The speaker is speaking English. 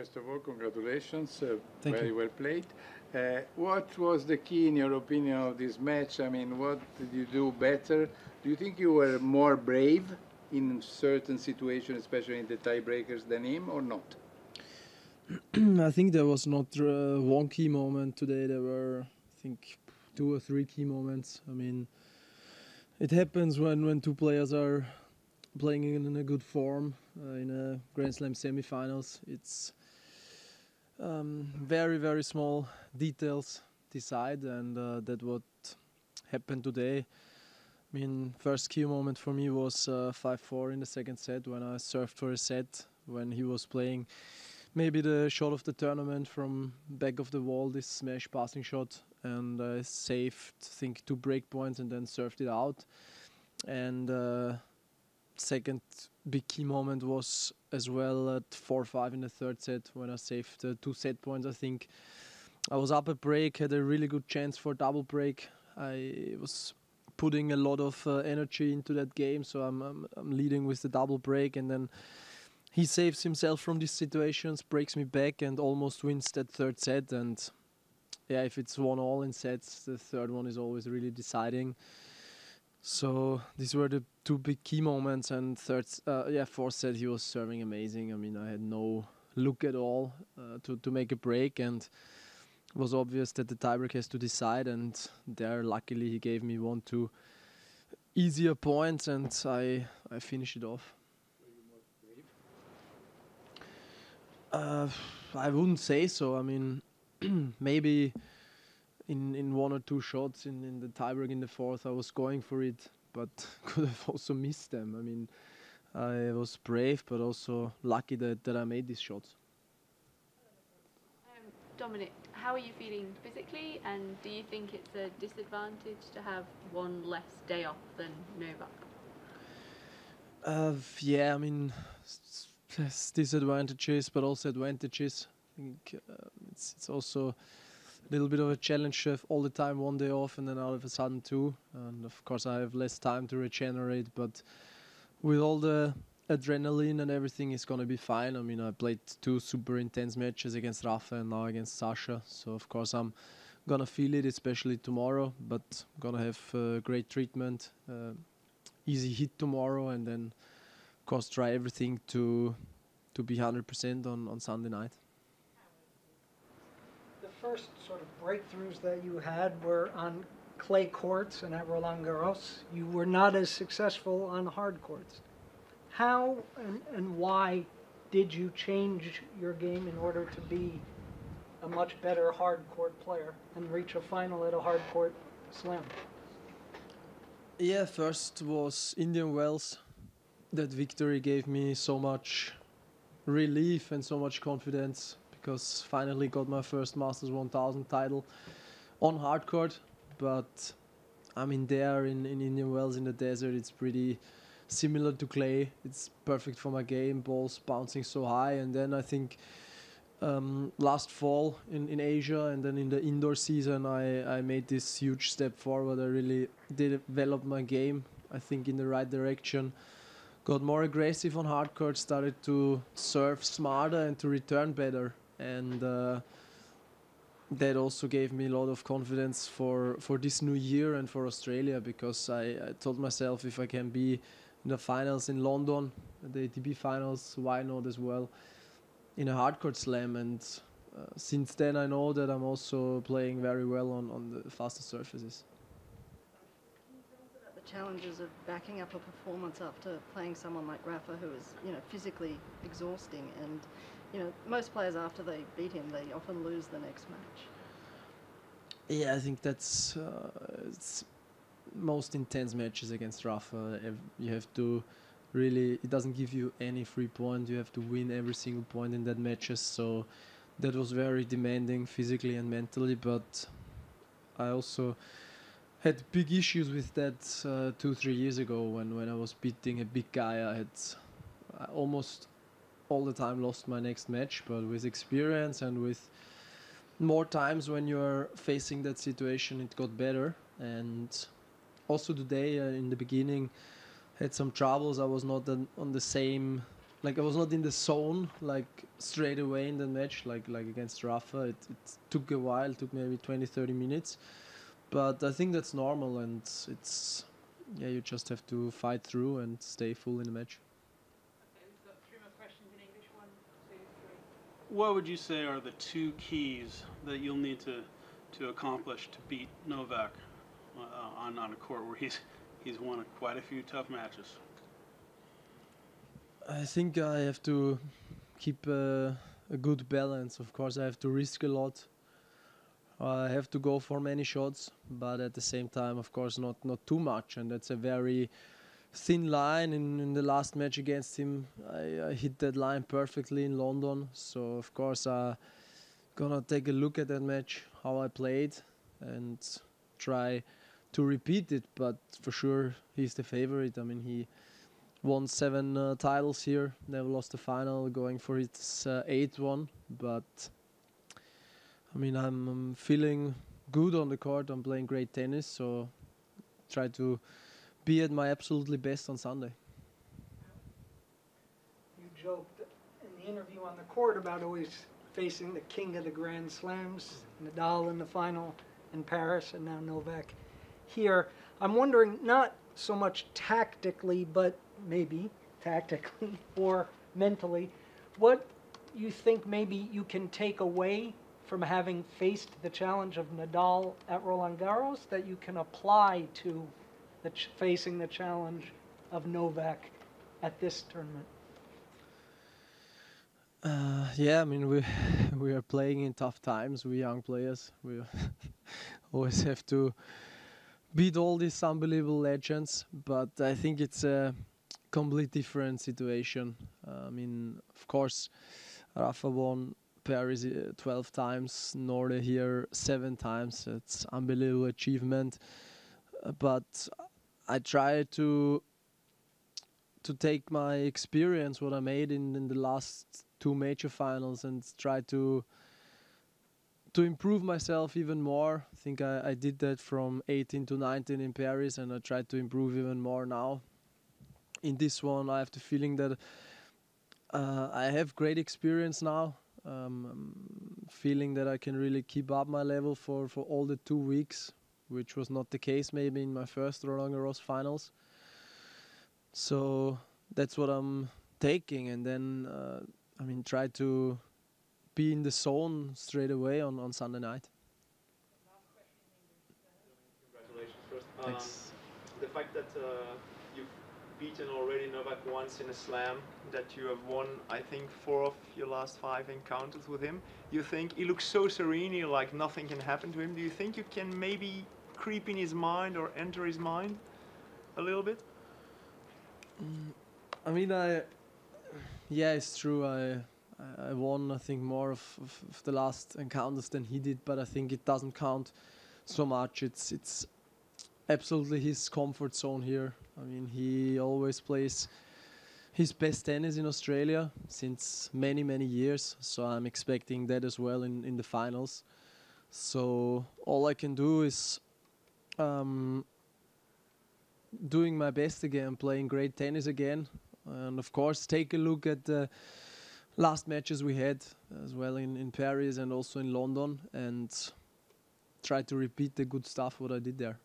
First of all, congratulations. Thank Very you. well played. What was the key, in your opinion, of this match? I mean, what did you do better? Do you think you were more brave in certain situations, especially in the tiebreakers, than him, or not? I think there was not one key moment today. There were, I think, 2 or 3 key moments. I mean, it happens when two players are playing in a good form in a Grand Slam semifinals. It's very, very small details decide, and that what happened today. I mean, first key moment for me was 5-4 in the second set when I served for a set, when he was playing maybe the shot of the tournament from back of the wall, this smash passing shot, and I saved, I think, 2 break points and then served it out. And second big key moment was as well at 4-5 in the third set when I saved 2 set points. I think I was up a break, had a really good chance for double break. I was putting a lot of energy into that game, so I'm leading with the double break, and then he saves himself from these situations, breaks me back, and almost wins that third set. And yeah, if it's 1-1 in sets, the third one is always really deciding. So these were the 2 big key moments. And fourth set he was serving amazing. I mean, I had no look at all to make a break, and it was obvious that the tiebreak has to decide. And there, luckily, he gave me 1-2 easier points, and I finished it off. I wouldn't say so. I mean, maybe in 1 or 2 shots in the tiebreak in the fourth, I was going for it, but could have also missed them. I mean, I was brave, but also lucky that I made these shots. Dominic, how are you feeling physically, and do you think it's a disadvantage to have one less day off than Novak? Yeah, I mean, there's disadvantages, but also advantages. I think it's also a little bit of a challenge to have all the time 1 day off and then all of a sudden 2. And of course I have less time to regenerate, but with all the adrenaline and everything, it's going to be fine. I mean, I played 2 super intense matches against Rafa and now against Sasha. So of course I'm going to feel it, especially tomorrow, but I'm going to have great treatment, easy hit tomorrow, and then of course try everything to be 100% on Sunday night. The first sort of breakthroughs that you had were on clay courts and at Roland Garros. You were not as successful on hard courts. How and why did you change your game in order to be a much better hard court player and reach a final at a hard court slam? Yeah, first was Indian Wells. That victory gave me so much relief and so much confidence, because finally got my first Masters 1000 title on hard court. But I mean, there in Indian Wells in the desert, it's pretty similar to clay. It's perfect for my game, balls bouncing so high. And then I think last fall in Asia and then in the indoor season, I made this huge step forward. I really did develop my game, I think, in the right direction. Got more aggressive on hard court, started to serve smarter and to return better. And that also gave me a lot of confidence for this new year and for Australia, because I told myself, if I can be in the finals in London, the ATP finals, why not as well in a hardcourt slam? And since then I know that I'm also playing very well on the faster surfaces. The challenges of backing up a performance after playing someone like Rafa, who is, physically exhausting, and most players after they beat him, they often lose the next match. Yeah, I think that's it's most intense matches against Rafa. You have to really, it doesn't give you any free point. You have to win every single point in that matches. So that was very demanding physically and mentally. But I also had big issues with that 2-3 years ago when I was beating a big guy. I almost all the time lost my next match, but with experience and with more times when you're facing that situation, it got better. And also today, in the beginning, had some troubles. I was not on the same like I was not in the zone like straight away in the match like against Rafa. It took a while, took maybe 20-30 minutes, but I think that's normal, and it's yeah, you just have to fight through and stay full in the match. Okay, we've got 3 more questions in English. 1, 2, 3. What would you say are the 2 keys that you'll need to accomplish to beat Novak on a court where he's won quite a few tough matches? I think I have to keep a good balance. Of course, I have to risk a lot. I have to go for many shots, but at the same time, of course, not too much. And that's a very thin line. In the last match against him, I hit that line perfectly in London. So, of course, I'm gonna take a look at that match, how I played, and try to repeat it. But for sure, he's the favorite. I mean, he won 7 titles here, never lost a final, going for his 8th one. But I mean, I'm feeling good on the court. I'm playing great tennis, so try to be at my absolutely best on Sunday. You joked in the interview on the court about always facing the king of the Grand Slams, Nadal in the final in Paris, and now Novak here. I'm wondering, not so much tactically, but maybe tactically or mentally, what you think maybe you can take away from having faced the challenge of Nadal at Roland Garros that you can apply to facing the challenge of Novak at this tournament? Yeah, I mean, we are playing in tough times. We young players, we always have to beat all these unbelievable legends. But I think it's a complete different situation. I mean, of course, Rafa won Paris 12 times, Norde here 7 times. It's unbelievable achievement. But I try to take my experience, what I made in the last 2 major finals, and try to improve myself even more. I think I did that from 18 to 19 in Paris, and I try to improve even more now. In this one, I have the feeling that I have great experience now. Feeling that I can really keep up my level for all the 2 weeks, which was not the case maybe in my first Roland Garros finals. So that's what I'm taking, and then I mean, try to be in the zone straight away on Sunday night. Congratulations first. Thanks. The fact that you've beaten already Novak once in a slam, that you have won, I think, 4 of your last 5 encounters with him. You think he looks so serene, like nothing can happen to him. Do you think you can maybe creep in his mind or enter his mind a little bit? I mean, yeah, it's true. I won, I think, more of the last encounters than he did, but I think it doesn't count so much. It's absolutely his comfort zone here. I mean, he always plays his best tennis in Australia since many years, so I'm expecting that as well in the finals. So all I can do is doing my best again, playing great tennis again, and of course take a look at the last matches we had as well in Paris and also in London, and try to repeat the good stuff what I did there.